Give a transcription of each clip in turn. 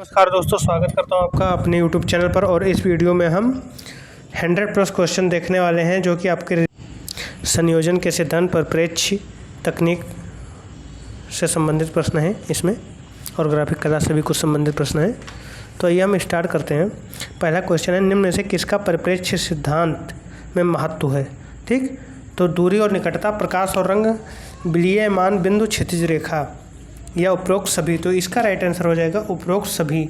नमस्कार दोस्तों, स्वागत करता हूं आपका अपने YouTube चैनल पर। और इस वीडियो में हम 100+ क्वेश्चन देखने वाले हैं जो कि आपके संयोजन के सिद्धांत पर परिप्रेक्ष्य तकनीक से संबंधित प्रश्न हैं इसमें, और ग्राफिक कला से भी कुछ संबंधित प्रश्न हैं। तो आइए हम स्टार्ट करते हैं। पहला क्वेश्चन है, निम्न में से किसका परिप्रेक्ष्य सिद्धांत में महत्व है? ठीक, तो दूरी और निकटता, प्रकाश और रंग, विलीयमान बिंदु, क्षैतिज रेखा या उपरोक्त सभी। तो इसका राइट आंसर हो जाएगा उपरोक्त सभी।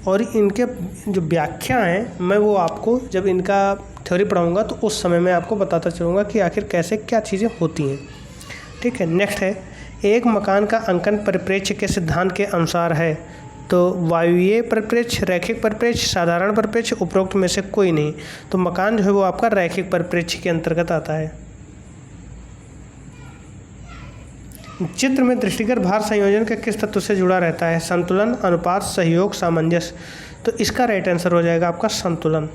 और इनके जो व्याख्या हैं मैं वो आपको जब इनका थ्योरी पढ़ाऊंगा तो उस समय मैं आपको बताता चलूँगा कि आखिर कैसे क्या चीज़ें होती हैं। ठीक है, नेक्स्ट है, एक मकान का अंकन परिप्रेक्ष्य के सिद्धांत के अनुसार है। तो वायवीय परिप्रेक्ष्य, रैखिक परिप्रेक्ष्य, साधारण परिप्रेक्ष्य, उपरोक्त में से कोई नहीं। तो मकान जो है वो आपका रैखिक परिप्रेक्ष्य के अंतर्गत आता है। चित्र में दृष्टिगत भार संयोजन के किस तत्व से जुड़ा रहता है? संतुलन, अनुपात, सहयोग, सामंजस्य। तो इसका राइट आंसर हो जाएगा आपका संतुलन।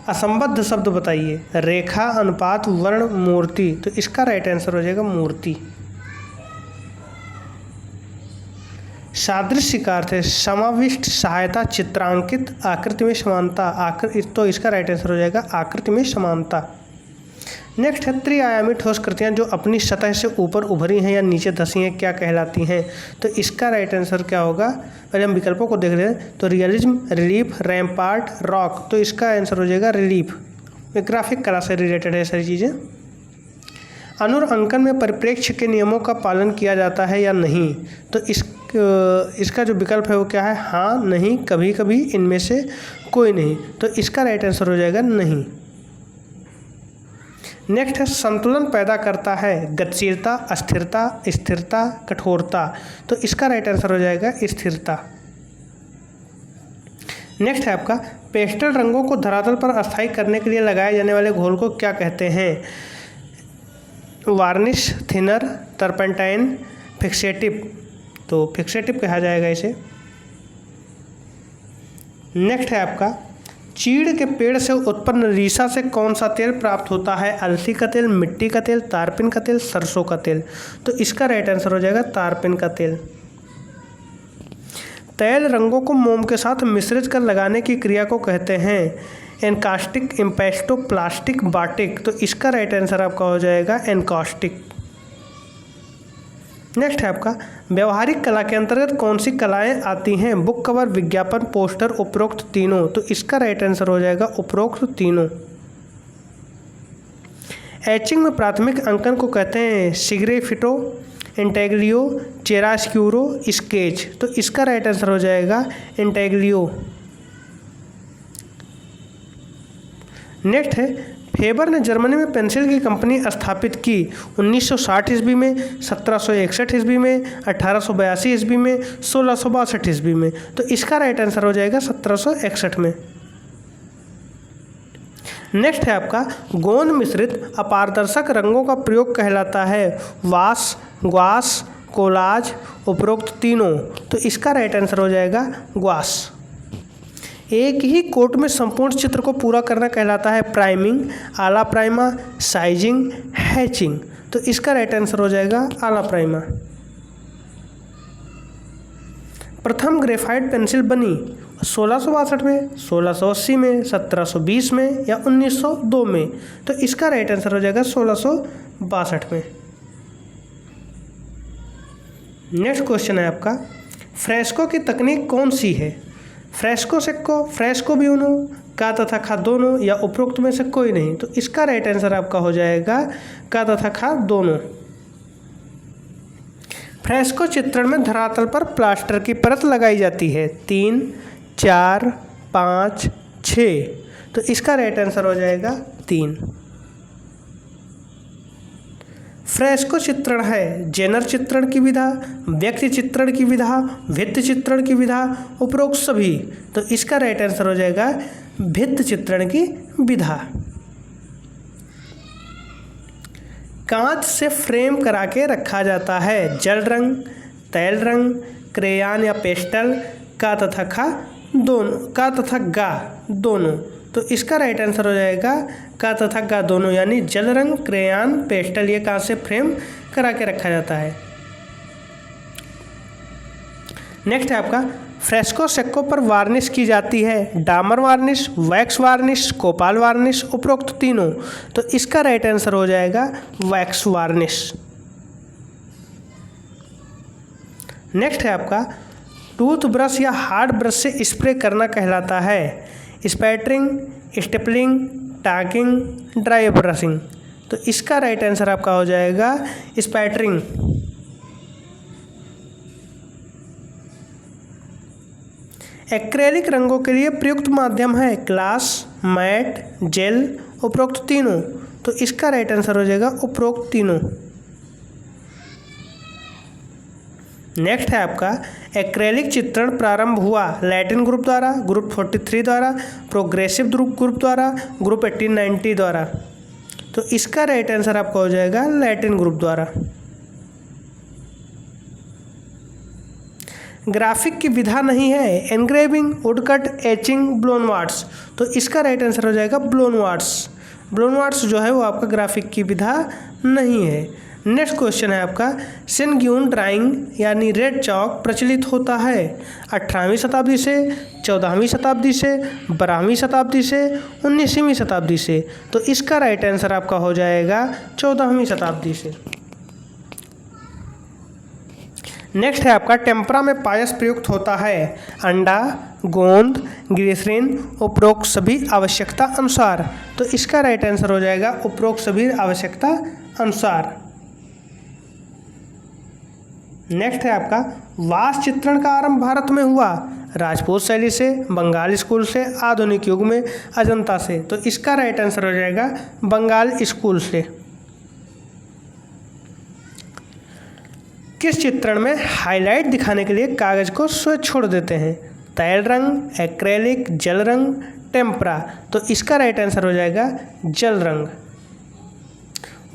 असंबद्ध शब्द बताइए। रेखा, अनुपात, वर्ण, मूर्ति। तो इसका राइट आंसर हो जाएगा मूर्ति। सादृश्य का अर्थ है समाविष्ट, सहायता, चित्रांकित, आकृति में समानता। तो इसका राइट आंसर हो जाएगा आकृति में समानता। नेक्स्ट है, त्रिआयामी ठोस कृतियाँ जो अपनी सतह से ऊपर उभरी हैं या नीचे धसी हैं क्या कहलाती हैं? तो इसका राइट आंसर क्या होगा? पहले हम विकल्पों को देख रहे हैं। तो रियलिज्म, रिलीफ, रैम्पार्ट, रॉक। तो इसका आंसर हो जाएगा रिलीफ। ग्राफिक कला से रिलेटेड है सारी चीज़ें। अनुरंकन में परिप्रेक्ष्य के नियमों का पालन किया जाता है या नहीं? तो इसका जो विकल्प है वो क्या है? हाँ, नहीं, कभी कभी, इनमें से कोई नहीं। तो इसका राइट आंसर हो जाएगा नहीं। नेक्स्ट है, संतुलन पैदा करता है गतिशीलता, अस्थिरता, स्थिरता, कठोरता। तो इसका राइट आंसर हो जाएगा स्थिरता। नेक्स्ट है आपका, पेस्टल रंगों को धरातल पर अस्थायी करने के लिए लगाए जाने वाले घोल को क्या कहते हैं? Varnish, thinner, turpentine, fixative. तो फिक्सेटिव कहा जाएगा इसे। नेक्स्ट है आपका, चीड़ के पेड़ से उत्पन्न रीसा से कौन सा तेल प्राप्त होता है? अलसी का तेल, मिट्टी का तेल, तारपिन का तेल, सरसों का तेल। तो इसका राइट आंसर हो जाएगा तारपिन का तेल। तैल रंगों को मोम के साथ मिश्रित कर लगाने की क्रिया को कहते हैं एनकास्टिक, इम्पेस्टो, प्लास्टिक, बाटिक। तो इसका राइट आंसर आपका हो जाएगा एनकास्टिक। नेक्स्ट है आपका, व्यवहारिक कला के अंतर्गत कौन सी कलाएं आती हैं? बुक कवर, विज्ञापन, पोस्टर, उपरोक्त तीनों। तो इसका राइट आंसर हो जाएगा उपरोक्त तीनों। एचिंग में प्राथमिक अंकन को कहते हैं सिग्रेफिटो, इंटेग्लियो, चिरास्क्यूरो, स्केच। तो इसका राइट आंसर हो जाएगा इंटेग्लियो। नेक्स्ट है, फेबर ने जर्मनी में पेंसिल की कंपनी स्थापित की 1960 ईस्वी में, 1761 ईस्वी में, 1882 ईस्वी में, 1662 ईस्वी में। तो इसका राइट आंसर हो जाएगा 1761 में। नेक्स्ट है आपका, गोंद मिश्रित अपारदर्शक रंगों का प्रयोग कहलाता है वाश, ग्वाश, कोलाज, उपरोक्त तीनों। तो इसका राइट आंसर हो जाएगा ग्वाश। एक ही कोट में संपूर्ण चित्र को पूरा करना कहलाता है प्राइमिंग, आला प्राइमा, साइजिंग, हैचिंग। तो इसका राइट आंसर हो जाएगा आला प्राइमा। प्रथम ग्रेफाइट पेंसिल बनी 1662 में, 1680 में, 1720 में या 1902 में। तो इसका राइट आंसर हो जाएगा 1662 में। नेक्स्ट क्वेश्चन है आपका, फ्रेस्को की तकनीक कौन सी है? फ्रेस्को सेक्को, फ्रेस्को ब्यूनो, का तथा खा दोनों या उपरोक्त में से कोई नहीं। तो इसका राइट आंसर आपका हो जाएगा का तथा खा दोनों। फ्रेस्को चित्रण में धरातल पर प्लास्टर की परत लगाई जाती है 3, 4, 5, 6। तो इसका राइट आंसर हो जाएगा 3। फ्रेस्को चित्रण है जेनर चित्रण की विधा, व्यक्ति चित्रण की विधा, भित्ति चित्रण की विधा, उपरोक्त सभी। तो इसका राइट आंसर हो जाएगा भित्ति चित्रण की विधा। कांच से फ्रेम करा के रखा जाता है जल रंग, तैल रंग, क्रेयान या पेस्टल, का तथा खा दोनों, का तथा गा दोनों। तो इसका राइट आंसर हो जाएगा का तथा गा दोनों, यानी जल रंग, क्रेयान, पेस्टल ये कांच से फ्रेम करा के रखा जाता है। नेक्स्ट है आपका फ्रेस्को सेक्को पर वार्निश की जाती है, डामर वार्निश, वैक्स वार्निश, कोपाल वार्निश, उपरोक्त तीनों। तो इसका राइट आंसर हो जाएगा वैक्स वार्निश। नेक्स्ट है आपका टूथ ब्रश या हार्ड ब्रश से स्प्रे करना कहलाता है, स्पैटरिंग, स्टेपलिंग, टागिंग, ड्राई ब्रशिंग। तो इसका राइट आंसर आपका हो जाएगा स्पैटरिंग। एक्रेलिक रंगों के लिए प्रयुक्त माध्यम है ग्लास, मैट, जेल, उपरोक्त तीनों। तो इसका राइट आंसर हो जाएगा उपरोक्त तीनों। नेक्स्ट है आपका एक्रेलिक चित्रण प्रारंभ हुआ लैटिन ग्रुप द्वारा, ग्रुप 43 द्वारा, प्रोग्रेसिव ग्रुप द्वारा, ग्रुप 1890 द्वारा। तो इसका राइट आंसर आपका हो जाएगा लैटिन ग्रुप द्वारा। ग्राफिक की विधा नहीं है engraving, woodcut, etching, blown wards. तो इसका राइट आंसर हो जाएगा ब्लोन वार्ड्स। ब्लोन वार्ड्स जो है वो आपका ग्राफिक की विधा नहीं है। नेक्स्ट क्वेश्चन है आपका सिनग्यून ड्राइंग यानी रेड चौक प्रचलित होता है 18वीं शताब्दी से, 14वीं शताब्दी से, 12वीं शताब्दी से, 19वीं शताब्दी से। तो इसका राइट आंसर आपका हो जाएगा 14वीं शताब्दी से। नेक्स्ट है आपका टेम्परा में पायस प्रयुक्त होता है अंडा, गोंद, ग्लिसरीन, उपरोक्त सभी आवश्यकता अनुसार। तो इसका राइट आंसर हो जाएगा उपरोक्त सभी आवश्यकता अनुसार। नेक्स्ट है आपका वास्तु चित्रण का आरंभ भारत में हुआ राजपूत शैली से, बंगाल स्कूल से, आधुनिक युग में अजंता से। तो इसका राइट आंसर हो जाएगा बंगाल स्कूल से। किस चित्रण में हाईलाइट दिखाने के लिए कागज को स्वच्छ छोड़ देते हैं तैल रंग, एक्रेलिक, जल रंग, टेम्परा। तो इसका राइट आंसर हो जाएगा जल रंग।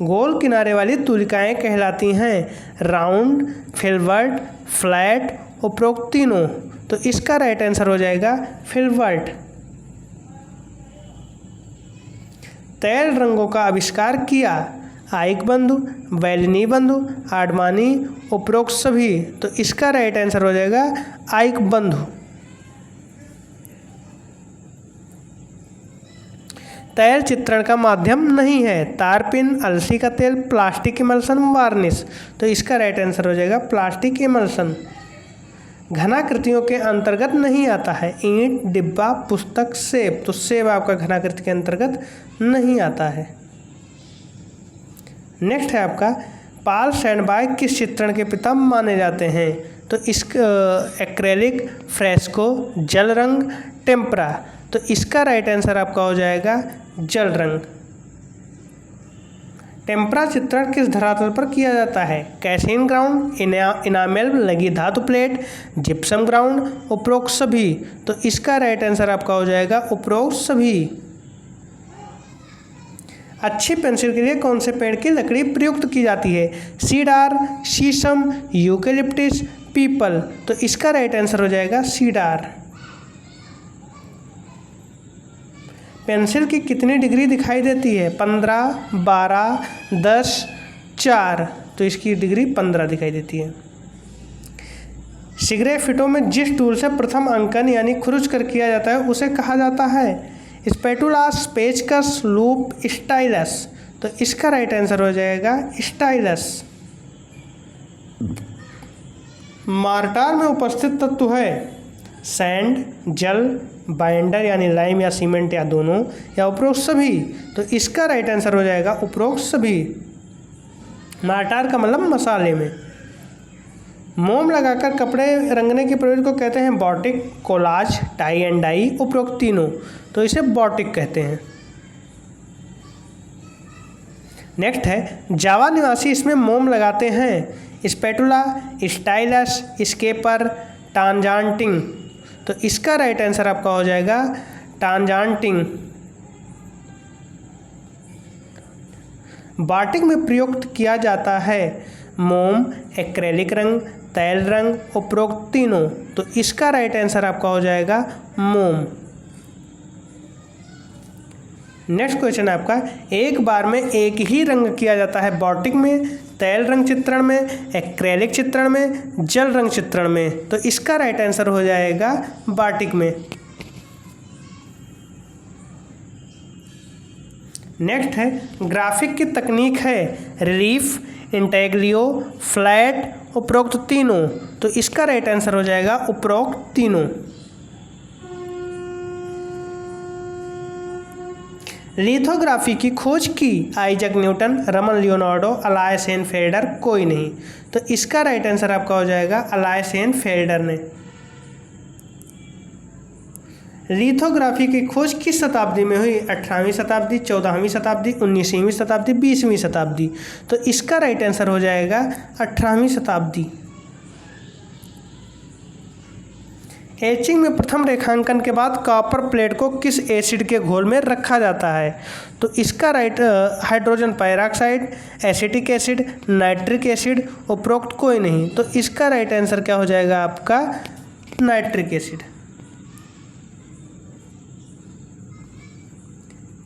गोल किनारे वाली तुलिकाएं कहलाती हैं राउंड, फिल्बर्ट, फ्लैट, उपरोक्त तीनों। तो इसका राइट आंसर हो जाएगा फिल्बर्ट। तैल रंगों का आविष्कार किया आइक बंधु, बैलिनी बंधु, आडमानी, उपरोक्त सभी। तो इसका राइट आंसर हो जाएगा आइक बंधु। तैल चित्रण का माध्यम नहीं है तारपिन, अलसी का तेल, प्लास्टिक इमल्सन, वार्निश। तो इसका राइट आंसर हो जाएगा प्लास्टिक इमल्सन। घनाकृतियों के अंतर्गत नहीं आता है ईंट, डिब्बा, पुस्तक, सेब। तो सेब आपका घनाकृति के अंतर्गत नहीं आता है। नेक्स्ट है आपका पाल सैंडबाग किस चित्रण के पिता माने जाते हैं। तो इस एक्रेलिक, फ्रेस्को, जल रंग, टेम्परा। तो इसका राइट आंसर आपका हो जाएगा जल रंग। टेम्परा चित्रण किस धरातल पर किया जाता है कैल्शियम ग्राउंड, इनामेल लगी धातु प्लेट, जिप्सम ग्राउंड, उपरोक्त सभी। तो इसका राइट आंसर आपका हो जाएगा उपरोक्त सभी। अच्छी पेंसिल के लिए कौन से पेड़ की लकड़ी प्रयुक्त की जाती है सीडार, शीशम, यूकेलिप्टिस, पीपल। तो इसका राइट आंसर हो जाएगा सीडार। पेंसिल की कितनी डिग्री दिखाई देती है 15, 12, 10, 4। तो इसकी डिग्री 15 दिखाई देती है। सिगरेफिटों में जिस टूल से प्रथम अंकन यानी खुरुच कर किया जाता है उसे कहा जाता है स्पैटुलास, पेचकस, लूप, स्टाइलस। तो इसका राइट आंसर हो जाएगा स्टाइलस। मार्टार में उपस्थित तत्व है सैंड, जल, बाइंडर यानी लाइम या सीमेंट या दोनों, या उपरोक्त सभी। तो इसका राइट आंसर हो जाएगा उपरोक्त सभी। मार्टार का मतलब मसाले में। मोम लगाकर कपड़े रंगने की प्रक्रिया को कहते हैं batik, collage, tie and die, उपरोक्त तीनों। तो इसे बॉटिक कहते हैं। नेक्स्ट है जावा निवासी इसमें मोम लगाते हैं स्पैटुला, स्टाइलस, स्केपर, टांजांटिंग। तो इसका राइट आंसर आपका हो जाएगा टांजांटिंग। बाटिक में प्रयुक्त किया जाता है मोम, एक्रेलिक रंग, तैल रंग, उपरोक्त तीनों। तो इसका राइट आंसर आपका हो जाएगा मोम। नेक्स्ट क्वेश्चन है आपका एक बार में एक ही रंग किया जाता है बॉटिक में तैल रंग चित्रण में, एक्रेलिक चित्रण में, जल रंग चित्रण में। तो इसका राइट आंसर हो जाएगा बाटिक में। नेक्स्ट है ग्राफिक की तकनीक है रिलीफ, इंटेग्लियो, फ्लैट, उपरोक्त तीनों। तो इसका राइट आंसर हो जाएगा उपरोक्त तीनों। लिथोग्राफी की खोज की आइजैक न्यूटन, रमन लियोनार्डो, अलाय सेनफेल्डर, कोई नहीं। तो इसका राइट आंसर आपका हो जाएगा अलाय सेनफेल्डर ने। लिथोग्राफी की खोज किस शताब्दी में हुई? 18वीं शताब्दी, 14वीं शताब्दी, 19वीं शताब्दी, 20वीं शताब्दी। तो इसका राइट आंसर हो जाएगा 18वीं शताब्दी। एचिंग में प्रथम रेखांकन के बाद कॉपर प्लेट को किस एसिड के घोल में रखा जाता है? तो इसका right hydrogen peroxide, acetic acid, nitric acid, उपरोक्त कोई नहीं। तो इसका राइट आंसर क्या हो जाएगा आपका नाइट्रिक एसिड।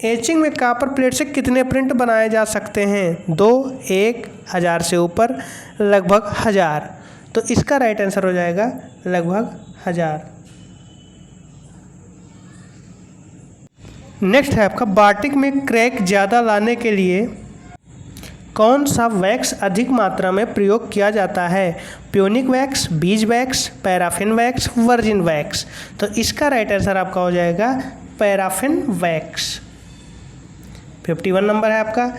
एचिंग में कॉपर प्लेट से कितने प्रिंट बनाए जा सकते हैं? 2, 1, 1000 से ऊपर, लगभग 1000। तो इसका राइट आंसर हो जाएगा लगभग 1000। नेक्स्ट है आपका बाटिक में क्रैक ज़्यादा लाने के लिए कौन सा वैक्स अधिक मात्रा में प्रयोग किया जाता है? Punic wax, bees wax, paraffin wax, virgin wax. तो इसका राइट आंसर आपका हो जाएगा पैराफिन वैक्स। 51 नंबर है आपका।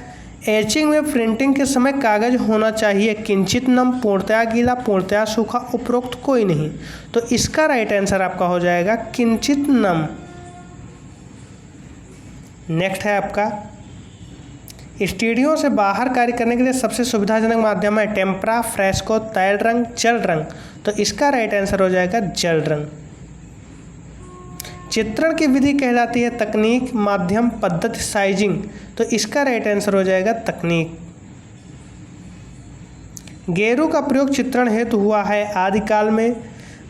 एचिंग में प्रिंटिंग के समय कागज होना चाहिए किंचित नम, पूर्णतया गीला, पूर्णतया सूखा, उपरोक्त कोई नहीं। तो इसका राइट आंसर आपका हो जाएगा किंचित नम। नेक्स्ट है आपका स्टूडियो से बाहर कार्य करने के लिए सबसे सुविधाजनक माध्यम है टेम्परा, फ्रेस्को, तैल रंग, जल रंग। तो इसका राइट आंसर हो जाएगा जल रंग। चित्रण की विधि कहलाती है तकनीक, माध्यम, पद्धति, साइजिंग। तो इसका राइट आंसर हो जाएगा तकनीक। गेरू का प्रयोग चित्रण हेतु हुआ है आदिकाल में,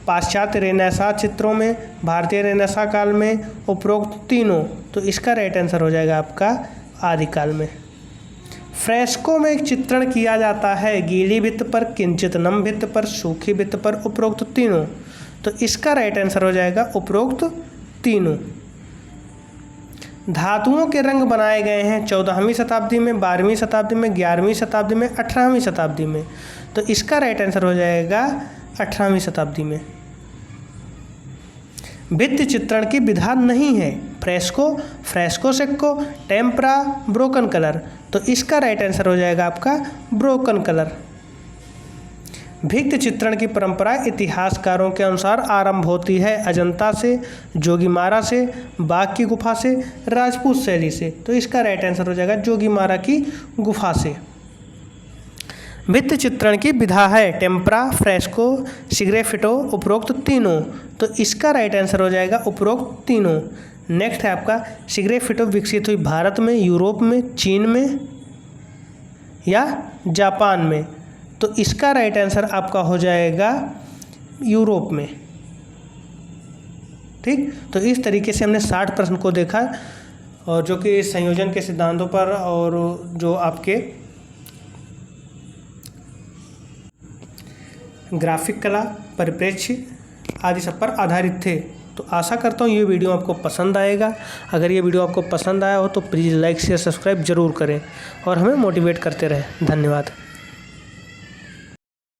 पाश्चात्य रेनेसां चित्रों में, भारतीय रेनेसां काल में, उपरोक्त तीनों। तो इसका राइट आंसर हो जाएगा आपका आदिकाल में। फ्रेस्को में एक चित्रण किया जाता है गीली भित्त पर, किंचित नम भित्त पर, सूखी भित्त पर, उपरोक्त तीनों। तो इसका राइट आंसर हो जाएगा उपरोक्त तीनों। धातुओं के रंग बनाए गए हैं 14वीं शताब्दी में, 12वीं शताब्दी में, 11वीं शताब्दी में, 18वीं शताब्दी में। तो इसका राइट आंसर हो जाएगा 18वीं शताब्दी में। भित्ति चित्रण की विधा नहीं है fresco, fresco secco, tempera, broken colour. तो इसका राइट आंसर हो जाएगा आपका ब्रोकन कलर। भित्ति चित्रण की परंपरा इतिहासकारों के अनुसार आरंभ होती है अजंता से, जोगीमारा से, बाघ की गुफा से, राजपूत शैली से। तो इसका राइट आंसर हो जाएगा जोगीमारा की गुफा से। भित्ति चित्रण की विधा है टेम्परा, फ्रेस्को, सिग्रेफिटो, उपरोक्त तीनों। तो इसका राइट आंसर हो जाएगा उपरोक्त तीनों। नेक्स्ट है आपका सिग्रेफिटो विकसित हुई भारत में, यूरोप में, चीन में या जापान में। तो इसका राइट आंसर आपका हो जाएगा यूरोप में। ठीक, तो इस तरीके से हमने 60 प्रश्न को देखा, और जो कि संयोजन के सिद्धांतों पर और जो आपके ग्राफिक कला, परिप्रेक्ष्य आदि सब पर आधारित थे। तो आशा करता हूँ ये वीडियो आपको पसंद आएगा। अगर ये वीडियो आपको पसंद आया हो तो प्लीज़ लाइक, शेयर, सब्सक्राइब जरूर करें और हमें मोटिवेट करते रहें। धन्यवाद।